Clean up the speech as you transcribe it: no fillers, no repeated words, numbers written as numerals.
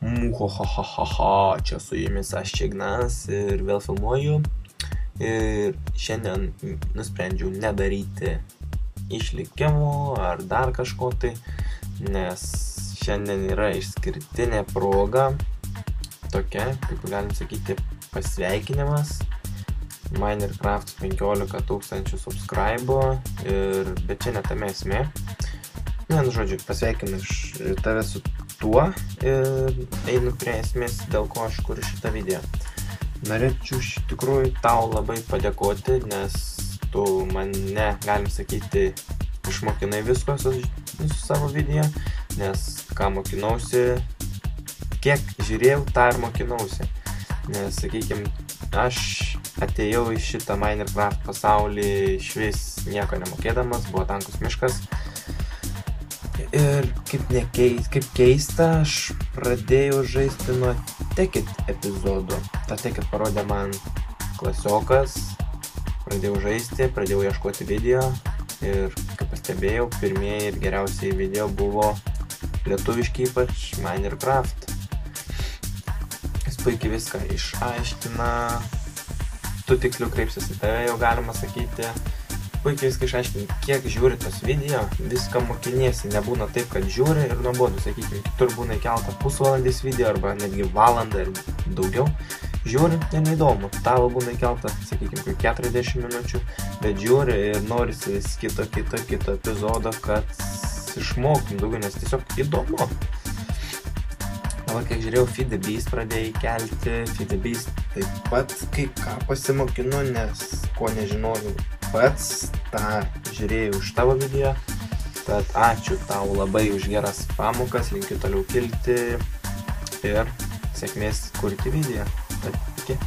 Muhohohoho, čia su jumis aš Ignas ir vėl filmuoju. Ir šiandien nusprendžiau nedaryti išlikimų ar dar kažko tai, nes šiandien yra išskirtinė proga, tokia, kaip galim sakyti, pasveikinimas. Minecraft 15 000 subscribe, bet čia ne tame esmė. Žodžiu, pasveikinu tave su tuo ir einu prie esmės, dėl ko aš kuriu šitą video. Norėčiau iš tikrųjų tau labai padėkoti, nes tu mane, galim sakyti, išmokinai visko su savo video, nes ką mokinausi, kiek žiūrėjau, tą ir mokinausi. Nes, sakykime, aš atėjau į šitą Minecraft pasaulį išvis nieko nemokėdamas, buvo tankus miškas. Ir kaip keista, aš pradėjau žaisti nuo Tekit epizodų. Ta Tekit parodė man klasiokas, pradėjau žaisti, pradėjau ieškoti video ir, kaip pastebėjau, pirmieji ir geriausiai video buvo lietuviški, ypač Minecraft. Jis puikiai viską išaiškina, tu tiksliau kreipsies į tave, jau galima sakyti. Puikiai viską išaiškini, kiek žiūri tos video, viską mokiniesi, nebūna taip, kad žiūri ir nuobodu, sakykime, kitur būna įkelta pusvalandis video arba netgi valandą ir daugiau. Žiūri ir neįdomu, tavo būna įkelta, sakykime, 40 minučių, bet žiūri ir norisi vis kito epizodo, kad išmoktum daugiau, nes tiesiog įdomu. Dabar, kiek žiūrėjau, Feed the Beast pradėjai kelti, Feed the Beast taip pat kai ką pasimokinu, nes ko nežinojau pats, tą žiūrėjau už tavo video, tad ačiū tau labai už geras pamokas, linkiu toliau kilti ir sėkmės kurti video. Tad iki.